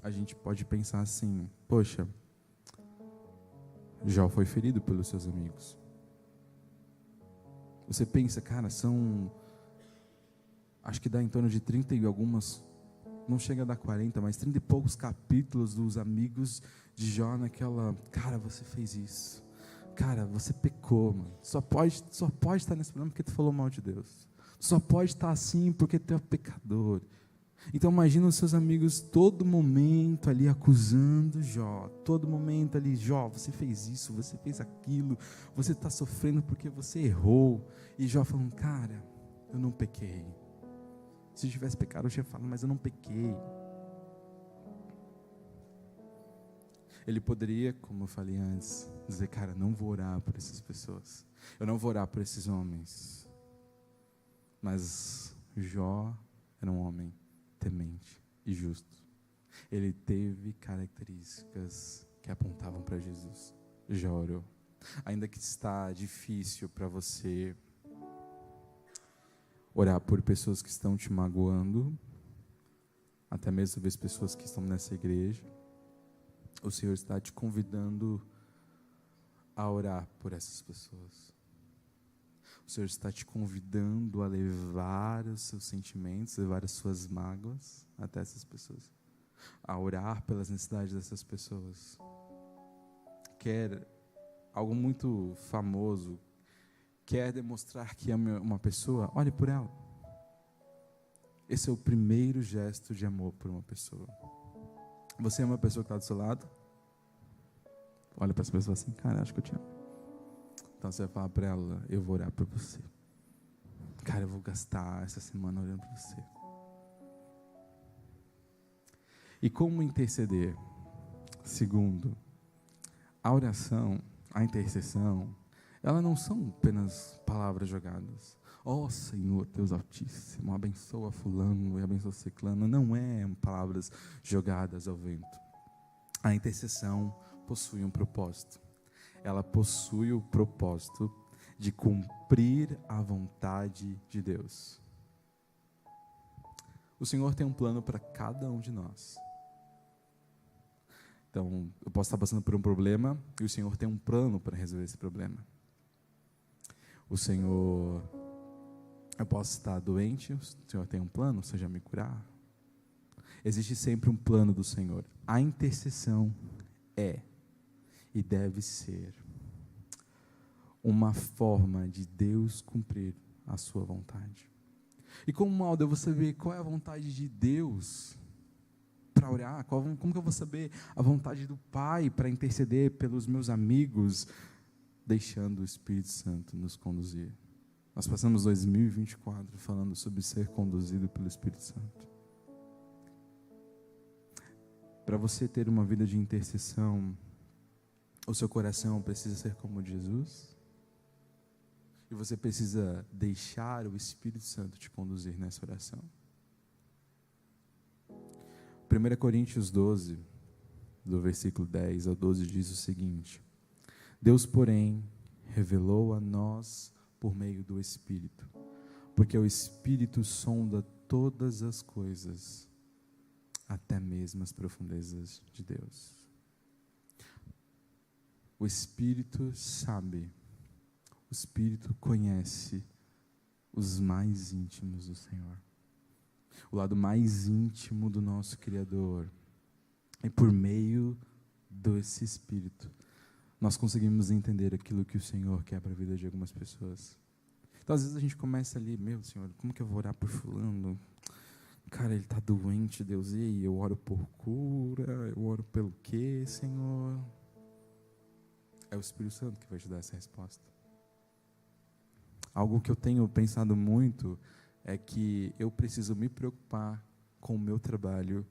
a gente pode pensar assim, poxa, Jó foi ferido pelos seus amigos. Você pensa, cara, acho que dá em torno de 30 e algumas, não chega a dar 40, mas 30 e poucos capítulos dos amigos de Jó naquela, cara, você fez isso. Cara, você pecou, mano. Só pode estar nesse problema porque tu falou mal de Deus. Só pode estar assim porque tu é pecador. Então imagina os seus amigos todo momento ali acusando Jó. Todo momento ali, Jó, você fez isso, você fez aquilo. Você está sofrendo porque você errou. E Jó falando, cara, eu não pequei. Se eu tivesse pecado eu tinha falado, mas eu não pequei. Ele poderia, como eu falei antes, dizer, cara, não vou orar por essas pessoas. Eu não vou orar por esses homens. Mas Jó era um homem temente e justo. Ele teve características que apontavam para Jesus. Jó orou. Ainda que está difícil para você orar por pessoas que estão te magoando, até mesmo talvez pessoas que estão nessa igreja, o Senhor está te convidando a orar por essas pessoas. O Senhor está te convidando a levar os seus sentimentos, levar as suas mágoas até essas pessoas. A orar pelas necessidades dessas pessoas. Quer algo muito famoso, quer demonstrar que ama uma pessoa, olhe por ela. Esse é o primeiro gesto de amor por uma pessoa. Você ama a pessoa que está do seu lado? Olha para essa pessoa assim, cara, acho que eu te amo. Então você vai falar para ela, eu vou orar por você. Cara, eu vou gastar essa semana orando por você. E como interceder? Segundo, a oração, a intercessão, elas não são apenas palavras jogadas. Ó Senhor, Deus Altíssimo, abençoa fulano e abençoa ciclano. Não é palavras jogadas ao vento. A intercessão possui um propósito. Ela possui o propósito de cumprir a vontade de Deus. O Senhor tem um plano para cada um de nós. Então, eu posso estar passando por um problema e o Senhor tem um plano para resolver esse problema. Eu posso estar doente, o Senhor tem um plano, seja me curar. Existe sempre um plano do Senhor. A intercessão é e deve ser uma forma de Deus cumprir a sua vontade. E como mal eu vou saber qual é a vontade de Deus para orar? Como que eu vou saber a vontade do Pai para interceder pelos meus amigos? Deixando o Espírito Santo nos conduzir. Nós passamos 2024 falando sobre ser conduzido pelo Espírito Santo. Para você ter uma vida de intercessão, o seu coração precisa ser como o de Jesus. E você precisa deixar o Espírito Santo te conduzir nessa oração. 1 Coríntios 12, do versículo 10 ao 12, diz o seguinte: Deus, porém, revelou a nós por meio do Espírito, porque o Espírito sonda todas as coisas, até mesmo as profundezas de Deus. O Espírito sabe, o Espírito conhece os mais íntimos do Senhor, o lado mais íntimo do nosso Criador, e por meio desse Espírito, nós conseguimos entender aquilo que o Senhor quer para a vida de algumas pessoas. Então, às vezes a gente começa ali, meu Senhor, como que eu vou orar por fulano? Cara, ele está doente, Deus, e aí? Eu oro por cura, eu oro pelo quê, Senhor? É o Espírito Santo que vai te dar essa resposta. Algo que eu tenho pensado muito é que eu preciso me preocupar com o meu trabalho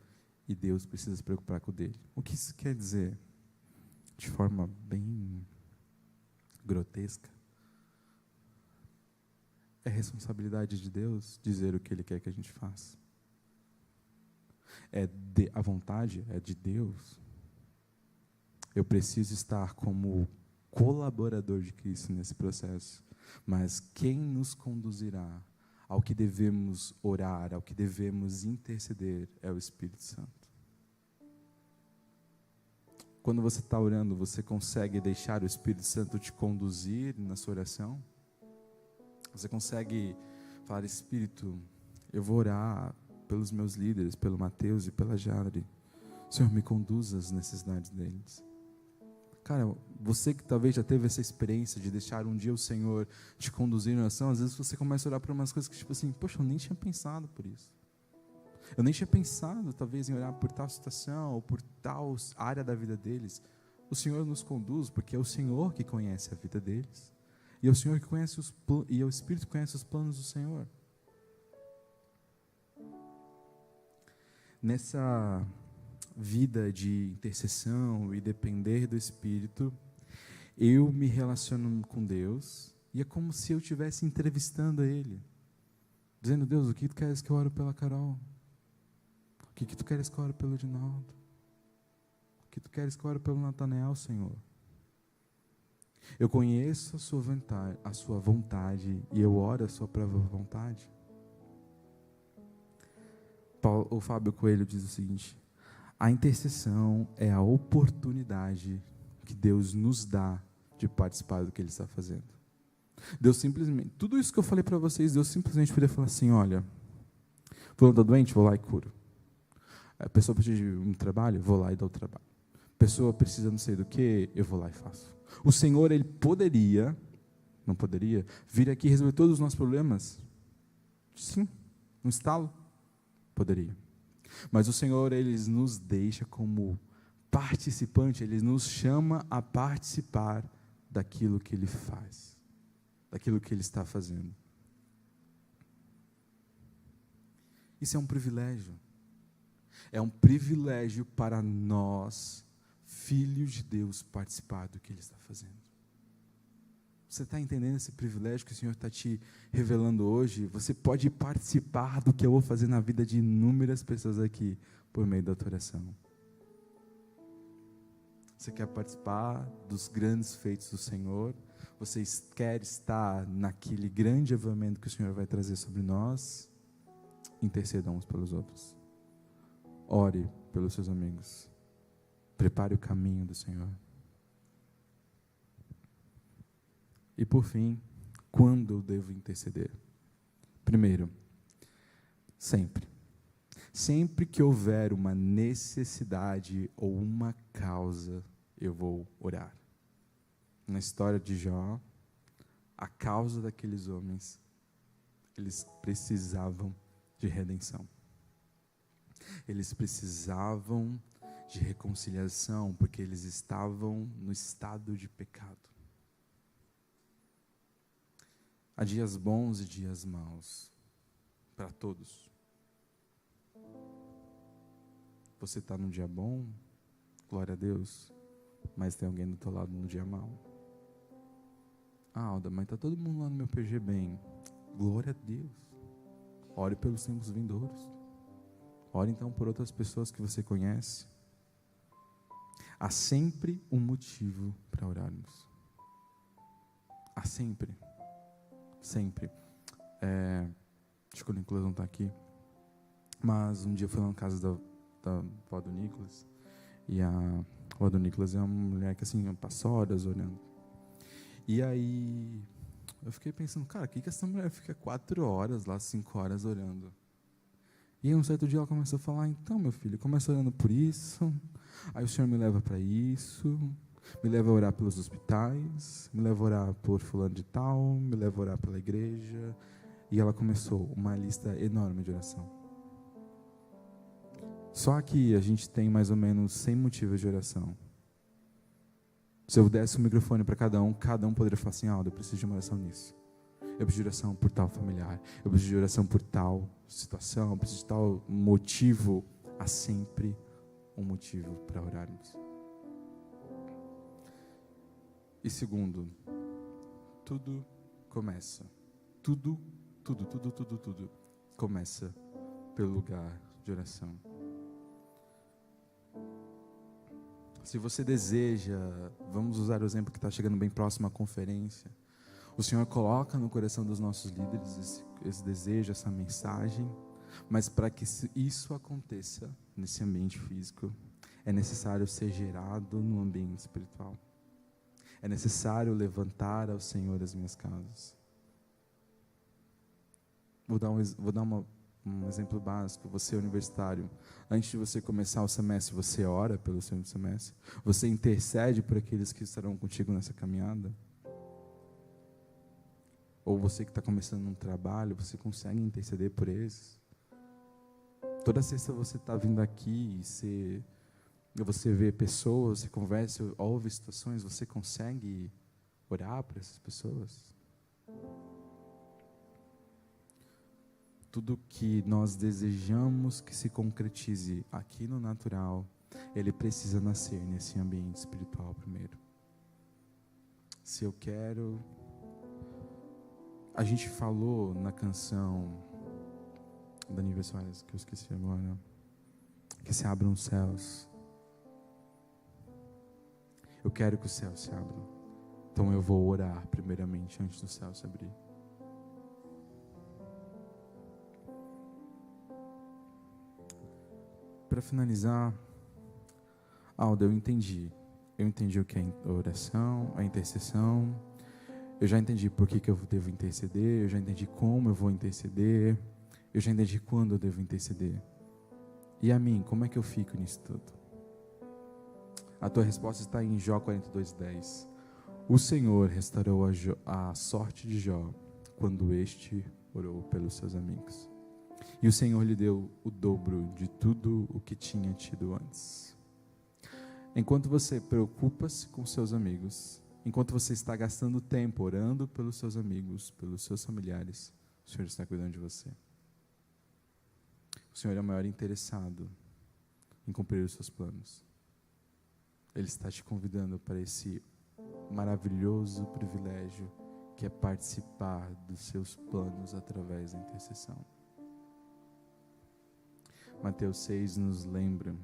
e Deus precisa se preocupar com o dele. O que isso quer dizer? De forma bem grotesca, é responsabilidade de Deus dizer o que Ele quer que a gente faça. A vontade é de Deus. Eu preciso estar como colaborador de Cristo nesse processo. Mas quem nos conduzirá ao que devemos orar, ao que devemos interceder, é o Espírito Santo. Quando você está orando, você consegue deixar o Espírito Santo te conduzir na sua oração? Você consegue falar: Espírito, eu vou orar pelos meus líderes, pelo Mateus e pela Jadre. Senhor, me conduza às necessidades deles. Cara, você que talvez já teve essa experiência de deixar um dia o Senhor te conduzir na oração, às vezes você começa a orar por umas coisas que tipo assim, poxa, eu nem tinha pensado por isso. Eu nem tinha pensado talvez em orar por tal situação ou por tal área da vida deles. O Senhor nos conduz porque é o Senhor que conhece a vida deles. E é o Senhor que conhece e é o Espírito que conhece os planos do Senhor. Nessa vida de intercessão e depender do Espírito, eu me relaciono com Deus e é como se eu estivesse entrevistando a Ele, dizendo: Deus, o que tu queres que eu ore pela Carol? O que tu queres que eu ore pelo Edinaldo? O que tu queres que eu ore pelo Natanael, Senhor? Eu conheço a sua vontade e eu oro a sua própria vontade. O Fábio Coelho diz o seguinte: a intercessão é a oportunidade que Deus nos dá de participar do que Ele está fazendo. Deus simplesmente, tudo isso que eu falei para vocês, Deus simplesmente poderia falar assim: olha, fulano está doente, vou lá e curo. A pessoa precisa de um trabalho, vou lá e dou o trabalho. A pessoa precisa não sei do que, eu vou lá e faço. O Senhor, Ele poderia, não poderia, vir aqui e resolver todos os nossos problemas? Sim, um estalo? Poderia. Mas o Senhor, Ele nos deixa como participante, Ele nos chama a participar daquilo que Ele faz, daquilo que Ele está fazendo. Isso é um privilégio. É um privilégio para nós, filhos de Deus, participar do que Ele está fazendo. Você está entendendo esse privilégio que o Senhor está te revelando hoje? Você pode participar do que eu vou fazer na vida de inúmeras pessoas aqui, por meio da tua oração. Você quer participar dos grandes feitos do Senhor? Você quer estar naquele grande avivamento que o Senhor vai trazer sobre nós? Intercedam uns pelos outros. Ore pelos seus amigos. Prepare o caminho do Senhor. E por fim, quando eu devo interceder? Primeiro, sempre. Sempre que houver uma necessidade ou uma causa, eu vou orar. Na história de Jó, a causa daqueles homens, eles precisavam de redenção. Eles precisavam de reconciliação, porque eles estavam no estado de pecado. Há dias bons e dias maus, para todos. Você está num dia bom, glória a Deus, mas tem alguém do teu lado no dia mau. Ah, Alda, mas está todo mundo lá no meu PG bem, glória a Deus. Ore pelos tempos vindouros. Ore então por outras pessoas que você conhece. Há sempre um motivo para orarmos. Há sempre. Sempre. Acho que o Nicolas não está aqui. Mas um dia eu fui lá na casa da avó do Nicolas. E a avó do Nicolas é uma mulher que assim, passa horas orando. E aí eu fiquei pensando, cara, o que essa mulher fica 4 horas lá, 5 horas orando? E aí um certo dia ela começou a falar: então meu filho, começa orando por isso, aí o Senhor me leva para isso, me leva a orar pelos hospitais, me leva a orar por fulano de tal, me leva a orar pela igreja. E ela começou uma lista enorme de oração. Só aqui a gente tem mais ou menos 100 motivos de oração. Se eu desse o microfone para cada um poderia falar assim: eu preciso de uma oração nisso. Eu preciso de oração por tal familiar. Eu preciso de oração por tal situação. Eu preciso de tal motivo. Há sempre um motivo para orarmos. E segundo, tudo começa. Tudo começa pelo lugar de oração. Se você deseja, vamos usar o exemplo que está chegando bem próximo à conferência, O Senhor coloca no coração dos nossos líderes esse desejo, essa mensagem, mas para que isso aconteça nesse ambiente físico, é necessário ser gerado no ambiente espiritual. É necessário levantar ao Senhor as minhas casas. Vou dar um exemplo básico. Você é universitário. Antes de você começar o semestre, você ora pelo seu semestre? Você intercede por aqueles que estarão contigo nessa caminhada? Ou você que está começando um trabalho, você consegue interceder por eles? Toda sexta você está vindo aqui e você vê pessoas, você conversa, ouve situações, você consegue orar por essas pessoas? Tudo que nós desejamos que se concretize aqui no natural, ele precisa nascer nesse ambiente espiritual primeiro. Se eu quero... A gente falou na canção da Nívia Soares, que eu esqueci agora, que se abram os céus. Eu quero que os céus se abram. Então eu vou orar primeiramente antes do céu se abrir. Para finalizar, Aldo, eu entendi. Eu entendi o que é a oração, a intercessão. Eu já entendi por que eu devo interceder. Eu já entendi como eu vou interceder. Eu já entendi quando eu devo interceder. E a mim, como é que eu fico nisso tudo? A tua resposta está em Jó 42:10. O Senhor restaurou a sorte de Jó quando este orou pelos seus amigos. E o Senhor lhe deu o dobro de tudo o que tinha tido antes. Enquanto você preocupa-se com seus amigos, enquanto você está gastando tempo orando pelos seus amigos, pelos seus familiares, o Senhor está cuidando de você. O Senhor é o maior interessado em cumprir os seus planos. Ele está te convidando para esse maravilhoso privilégio que é participar dos seus planos através da intercessão. Mateus 6 nos lembra: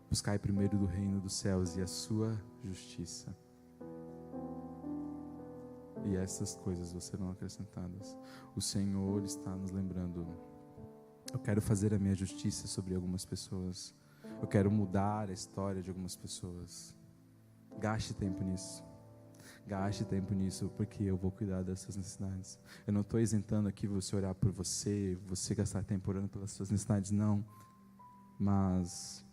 buscai primeiro do reino dos céus e a sua justiça, e essas coisas serão acrescentadas. O Senhor está nos lembrando: eu quero fazer a minha justiça sobre algumas pessoas, eu quero mudar a história de algumas pessoas. Gaste tempo nisso. Gaste tempo nisso, porque eu vou cuidar dessas necessidades. Eu não estou isentando aqui você orar por você gastar tempo orando pelas suas necessidades, não. Mas,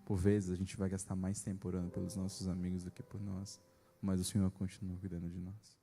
por vezes, a gente vai gastar mais tempo orando pelos nossos amigos do que por nós. Mas o Senhor continua cuidando de nós.